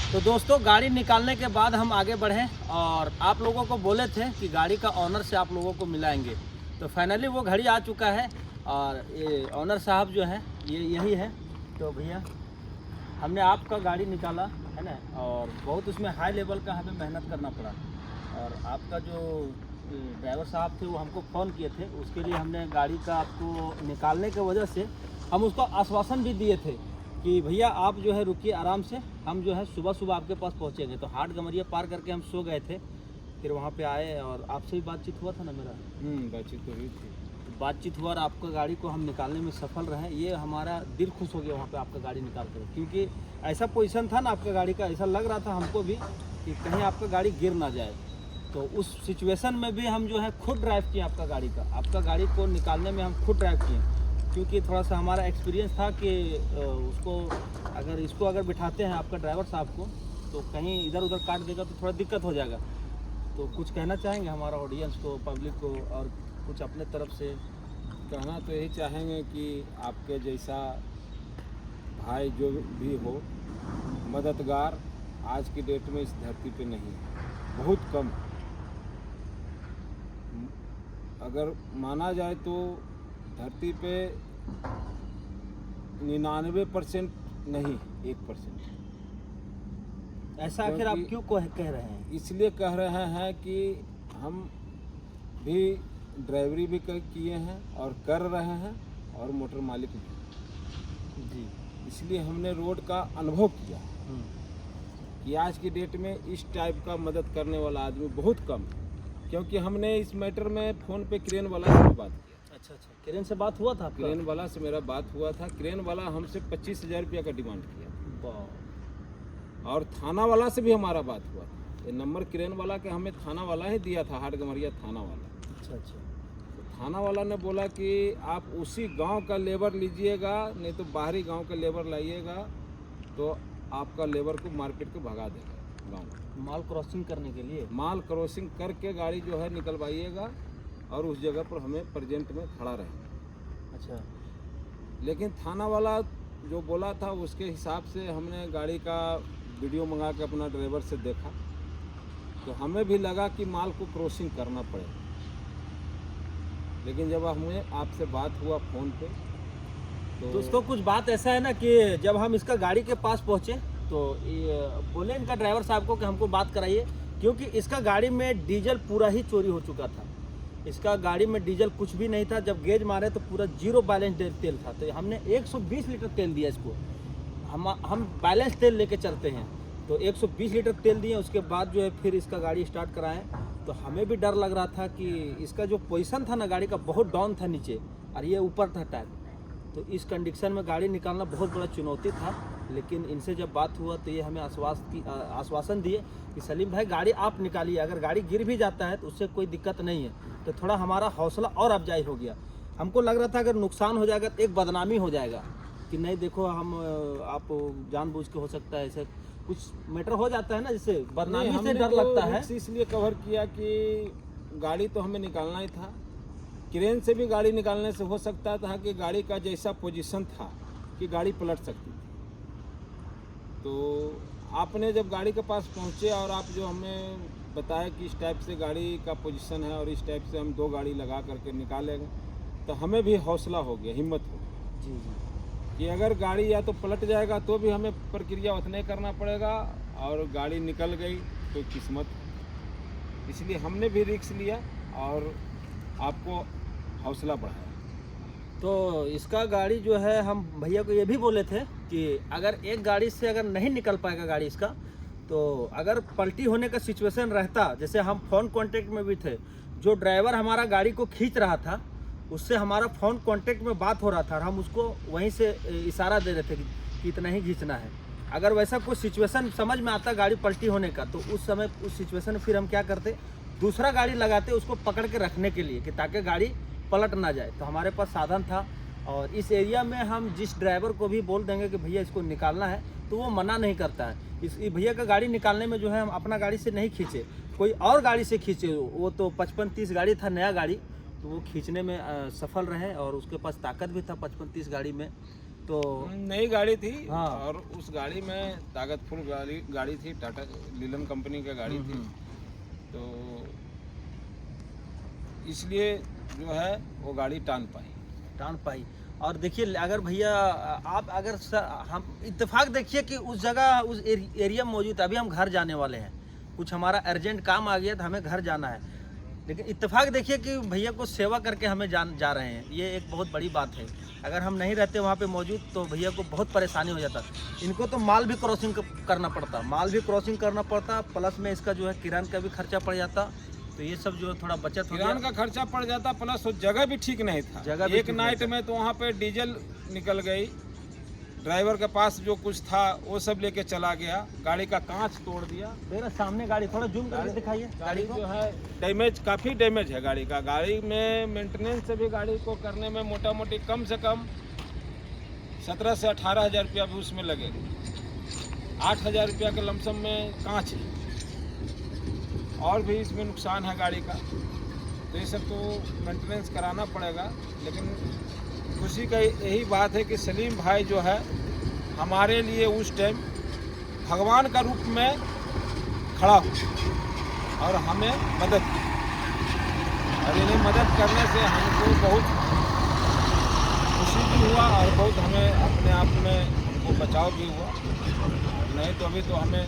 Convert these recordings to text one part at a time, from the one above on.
तो दोस्तों गाड़ी निकालने के बाद हम आगे बढ़े और आप लोगों को बोले थे कि गाड़ी का ऑनर से आप लोगों को मिलाएंगे। तो फाइनली वो घड़ी आ चुका है और ये ऑनर साहब जो है ये यही है। तो भैया हमने आपका गाड़ी निकाला है ना, और बहुत उसमें हाई लेवल का हमें मेहनत करना पड़ा। और आपका जो ड्राइवर साहब थे वो हमको फ़ोन किए थे, उसके लिए हमने गाड़ी का आपको निकालने की वजह से हम उसको आश्वासन भी दिए थे कि भैया आप जो है रुकिए आराम से, हम जो है सुबह सुबह आपके पास पहुँचेंगे। तो हाट गमरिया पार करके हम सो गए थे, फिर वहाँ पे आए और आपसे भी बातचीत हुआ था ना मेरा। बातचीत तो हुई थी। तो बातचीत हुआ और आपका गाड़ी को हम निकालने में सफल रहे। ये हमारा दिल खुश हो गया वहाँ पे आपका गाड़ी निकाल कर, क्योंकि ऐसा पोजीशन था ना आपका गाड़ी का, ऐसा लग रहा था हमको भी कि कहीं आपका गाड़ी गिर ना जाए। तो उस सिचुएशन में भी हम जो है खुद ड्राइव किए आपका गाड़ी को निकालने में हम खुद ड्राइव किए, क्योंकि थोड़ा सा हमारा एक्सपीरियंस था कि इसको अगर बिठाते हैं आपका ड्राइवर साहब को तो कहीं इधर उधर काट देगा तो थोड़ा दिक्कत हो जाएगा। तो कुछ कहना चाहेंगे हमारा ऑडियंस को, पब्लिक को, और कुछ अपने तरफ से? कहना तो यही चाहेंगे कि आपके जैसा भाई जो भी हो, मददगार आज की डेट में इस धरती पे नहीं है, बहुत कम। अगर माना जाए तो धरती पे 99% नहीं 1%। ऐसा आखिर आप क्यों कह रहे हैं? इसलिए कह रहे हैं कि हम भी ड्राइवरी भी किए हैं और कर रहे हैं और मोटर मालिक भी जी। इसलिए हमने रोड का अनुभव किया कि आज की डेट में इस टाइप का मदद करने वाला आदमी बहुत कम है। क्योंकि हमने इस मैटर में फ़ोन पे क्रेन वाला से बात की। अच्छा, क्रेन से बात हुआ था आपका? क्रेन वाला से मेरा बात हुआ था। क्रेन वाला हमसे 25,000 रुपया का डिमांड किया। और थाना वाला से भी हमारा बात हुआ था। ये नंबर क्रेन वाला के हमें थाना वाला ही दिया था, हाट गमरिया थाना वाला। अच्छा। तो थाना वाला ने बोला कि आप उसी गांव का लेबर लीजिएगा, नहीं तो बाहरी गांव का लेबर लाइएगा तो आपका लेबर को मार्केट को भगा देगा गाँव में। माल क्रॉसिंग करने के लिए? माल क्रॉसिंग करके गाड़ी जो है निकलवाइएगा और उस जगह पर हमें प्रेजेंट में खड़ा रहेगा। अच्छा। लेकिन थाना वाला जो बोला था उसके हिसाब से हमने गाड़ी का वीडियो मंगा के अपना ड्राइवर से देखा, तो हमें भी लगा कि माल को क्रॉसिंग करना पड़ेगा। लेकिन जब हमें आपसे बात हुआ फ़ोन पे तो दोस्तों कुछ बात ऐसा है ना कि जब हम इसका गाड़ी के पास पहुँचे तो ये बोले इनका ड्राइवर साहब को कि हमको बात कराइए, क्योंकि इसका गाड़ी में डीजल पूरा ही चोरी हो चुका था। इसका गाड़ी में डीजल कुछ भी नहीं था। जब गेज मारे तो पूरा 0 बैलेंस तेल था। तो हमने 120 लीटर तेल दिया इसको। हम बैलेंस तेल लेके चलते हैं, तो 120 लीटर तेल दिए। उसके बाद जो है फिर इसका गाड़ी स्टार्ट कराएं, तो हमें भी डर लग रहा था कि इसका जो पोजीशन था ना गाड़ी का बहुत डाउन था नीचे और ये ऊपर था टायर। तो इस कंडीशन में गाड़ी निकालना बहुत बड़ा चुनौती था। लेकिन इनसे जब बात हुआ तो ये हमें आश्वासन दिए कि सलीम भाई गाड़ी आप निकालिए, अगर गाड़ी गिर भी जाता है तो उससे कोई दिक्कत नहीं है। तो थोड़ा हमारा हौसला और अफजाई हो गया। हमको लग रहा था अगर नुकसान हो जाएगा तो एक बदनामी हो जाएगा कि नहीं देखो हम आप जानबूझ के हो सकता है ऐसे कुछ मैटर हो जाता है ना, जिससे बदनामी से डर लगता है। इसलिए कवर किया कि गाड़ी तो हमें निकालना ही था। क्रेन से भी गाड़ी निकालने से हो सकता था कि गाड़ी का जैसा पोजीशन था कि गाड़ी पलट सकती थी। तो आपने जब गाड़ी के पास पहुंचे और आप जो हमें बताया कि इस टाइप से गाड़ी का पोजीशन है और इस टाइप से हम 2 गाड़ी लगा करके निकालेंगे, तो हमें भी हौसला हो गया, हिम्मत हो गई जी कि अगर गाड़ी या तो पलट जाएगा तो भी हमें प्रक्रिया उतने करना पड़ेगा, और गाड़ी निकल गई तो किस्मत है। इसलिए हमने भी रिस्क लिया और आपको हौसला बढ़ाया। तो इसका गाड़ी जो है हम भैया को ये भी बोले थे कि अगर एक गाड़ी से अगर नहीं निकल पाएगा गाड़ी इसका, तो अगर पलटी होने का सिचुएशन रहता, जैसे हम फ़ोन कांटेक्ट में भी थे, जो ड्राइवर हमारा गाड़ी को खींच रहा था उससे हमारा फ़ोन कांटेक्ट में बात हो रहा था और हम उसको वहीं से इशारा दे रहे थे कि इतना ही खींचना है। अगर वैसा कोई सिचुएशन समझ में आता गाड़ी पलटी होने का, तो उस समय उस सिचुएशन में फिर हम क्या करते, दूसरा गाड़ी लगाते उसको पकड़ के रखने के लिए कि ताकि गाड़ी पलट ना जाए। तो हमारे पास साधन था और इस एरिया में हम जिस ड्राइवर को भी बोल देंगे कि भैया इसको निकालना है तो वो मना नहीं करता है। इस भैया का गाड़ी निकालने में जो है हम अपना गाड़ी से नहीं खींचे, कोई और गाड़ी से खींचे। वो तो 55-30 गाड़ी था, नया गाड़ी, तो वो खींचने में सफल रहे और उसके पास ताकत भी था 55-30 गाड़ी में। तो नई गाड़ी थी। हाँ। और उस गाड़ी में ताकतफुल गाड़ी थी, टाटा लीलन कंपनी का गाड़ी थी। तो इसलिए जो है वो गाड़ी टान पाई। और देखिए अगर भैया आप अगर हम इत्तेफाक देखिए कि उस जगह उस एरिया में मौजूद है। अभी हम घर जाने वाले हैं, कुछ हमारा अर्जेंट काम आ गया था, हमें घर जाना है, लेकिन इत्तेफाक देखिए कि भैया को सेवा करके हमें जा रहे हैं। ये एक बहुत बड़ी बात है। अगर हम नहीं रहते वहाँ पे मौजूद तो भैया को बहुत परेशानी हो जाता। इनको तो माल भी क्रॉसिंग करना पड़ता, प्लस में इसका जो है किरान का भी खर्चा पड़ जाता। तो ये सब जो है थोड़ा बचत हो गया। किरान का खर्चा पड़ जाता, प्लस वो जगह भी ठीक नहीं था। जगह भी एक नाइट में तो वहाँ पे डीजल निकल गई, ड्राइवर के पास जो कुछ था वो सब लेके चला गया, गाड़ी का कांच तोड़ दिया। मेरा सामने गाड़ी थोड़ा जूम करके दिखाइए। गाड़ी जो है डैमेज, काफ़ी डैमेज है गाड़ी का। गाड़ी में मेंटेनेंस से भी गाड़ी को करने में मोटा मोटी कम से कम 17 से 18 हज़ार रुपया भी उसमें लगेगा। 8 हज़ार रुपया के लमसम में कांच है, और भी इसमें नुकसान है गाड़ी का। तो ये सब तो मेंटेनेंस कराना पड़ेगा। लेकिन खुशी का यही बात है कि सलीम भाई जो है हमारे लिए उस टाइम भगवान का रूप में खड़ा हुआ और हमें मदद की। और इन्हें मदद करने से हमको बहुत खुशी भी हुआ और बहुत हमें अपने आप में हमको बचाव भी हुआ। नहीं तो अभी तो हमें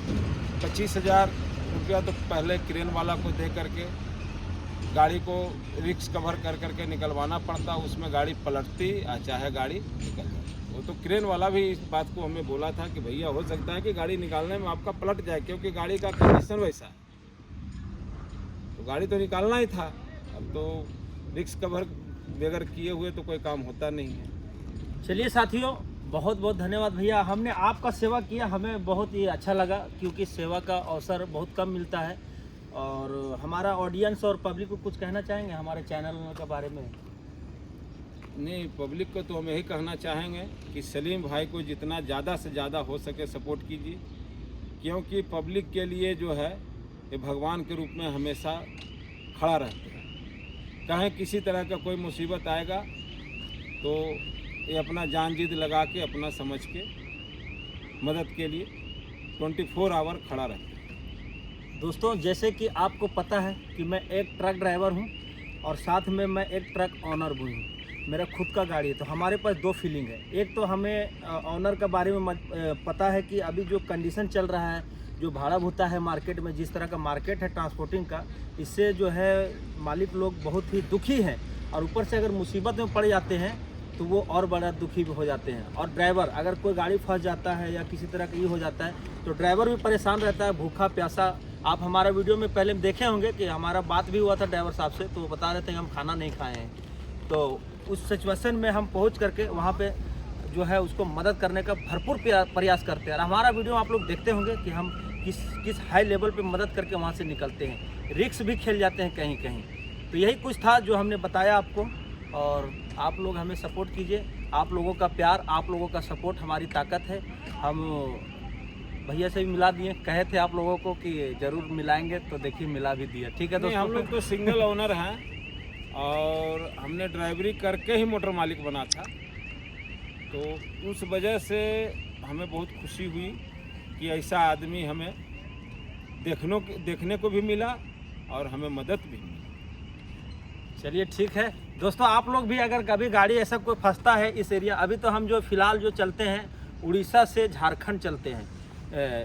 25,000 रुपया तो पहले क्रेन वाला को दे करके गाड़ी को रिक्स कवर कर करके निकलवाना पड़ता। उसमें गाड़ी पलटती चाहे गाड़ी निकल जाती। वो तो क्रेन वाला भी इस बात को हमें बोला था कि भैया हो सकता है कि गाड़ी निकालने में आपका पलट जाए, क्योंकि गाड़ी का कंडीशन वैसा है। तो गाड़ी तो निकालना ही था। अब तो रिक्स कवर बगैर किए हुए तो कोई काम होता नहीं है। चलिए साथियों, बहुत बहुत धन्यवाद भैया। हमने आपका सेवा किया, हमें बहुत ही अच्छा लगा, क्योंकि सेवा का अवसर बहुत कम मिलता है। और हमारा ऑडियंस और पब्लिक को कुछ कहना चाहेंगे हमारे चैनल के बारे में? नहीं, पब्लिक को तो हम यही कहना चाहेंगे कि सलीम भाई को जितना ज़्यादा से ज़्यादा हो सके सपोर्ट कीजिए, क्योंकि पब्लिक के लिए जो है ये भगवान के रूप में हमेशा खड़ा रहते हैं। कहीं किसी तरह का कोई मुसीबत आएगा तो ये अपना जान जीत लगा के, अपना समझ के मदद के लिए 24 आवर खड़ा रहता है। दोस्तों, जैसे कि आपको पता है कि मैं एक ट्रक ड्राइवर हूं और साथ में मैं एक ट्रक ऑनर भी हूं। मेरा खुद का गाड़ी है। तो हमारे पास दो फीलिंग है। एक तो हमें ऑनर के बारे में पता है कि अभी जो कंडीशन चल रहा है, जो भाड़ा भूता है मार्केट में, जिस तरह का मार्केट है ट्रांसपोर्टिंग का, इससे जो है मालिक लोग बहुत ही दुखी हैं। और ऊपर से अगर मुसीबत में पड़ जाते हैं तो वो और बड़ा दुखी भी हो जाते हैं। और ड्राइवर, अगर कोई गाड़ी फंस जाता है या किसी तरह का ये हो जाता है तो ड्राइवर भी परेशान रहता है, भूखा प्यासा। आप हमारा वीडियो में पहले देखे होंगे कि हमारा बात भी हुआ था ड्राइवर साहब से, तो वो बता रहे थे कि हम खाना नहीं खाए हैं। तो उस सिचुएशन में हम पहुंच करके वहाँ पे जो है उसको मदद करने का भरपूर प्रयास करते हैं। और हमारा वीडियो आप लोग देखते होंगे कि हम किस हाई लेवल पे मदद करके वहाँ से निकलते हैं। रिस्क भी खेल जाते हैं कहीं कहीं। तो यही कुछ था जो हमने बताया आपको। और आप लोग हमें सपोर्ट कीजिए। आप लोगों का प्यार, आप लोगों का सपोर्ट हमारी ताकत है। हम भैया से भी मिला दिए, कहे थे आप लोगों को कि ज़रूर मिलाएंगे, तो देखिए मिला भी दिया। ठीक है दोस्तों, हम लोग तो सिंगल ओनर हैं और हमने ड्राइवरी करके ही मोटर मालिक बना था। तो उस वजह से हमें बहुत खुशी हुई कि ऐसा आदमी हमें देखने को भी मिला और हमें मदद भी मिली। चलिए ठीक है दोस्तों, आप लोग भी अगर कभी गाड़ी ऐसा कोई फंसता है इस एरिया, अभी तो हम जो फ़िलहाल जो चलते हैं उड़ीसा से झारखंड चलते हैं,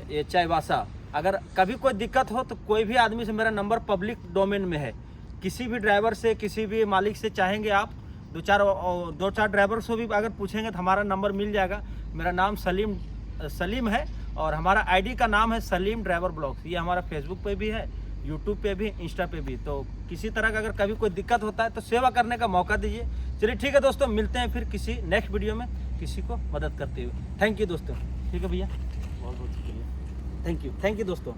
ये चाईबासा। अगर कभी कोई दिक्कत हो तो कोई भी आदमी से, मेरा नंबर पब्लिक डोमेन में है, किसी भी ड्राइवर से, किसी भी मालिक से चाहेंगे आप, दो चार ड्राइवर से भी अगर पूछेंगे तो हमारा नंबर मिल जाएगा। मेरा नाम सलीम है और हमारा आईडी का नाम है सलीम ड्राइवर ब्लॉग्स। ये हमारा फेसबुक पे भी है, यूट्यूब पे भी, इंस्टा पे भी। तो किसी तरह का अगर कभी कोई दिक्कत होता है तो सेवा करने का मौका दीजिए। चलिए ठीक है दोस्तों, मिलते हैं फिर किसी नेक्स्ट वीडियो में किसी को मदद करते हुए। थैंक यू दोस्तों। ठीक है भैया, बहुत बहुत शुक्रिया। थैंक यू दोस्तों।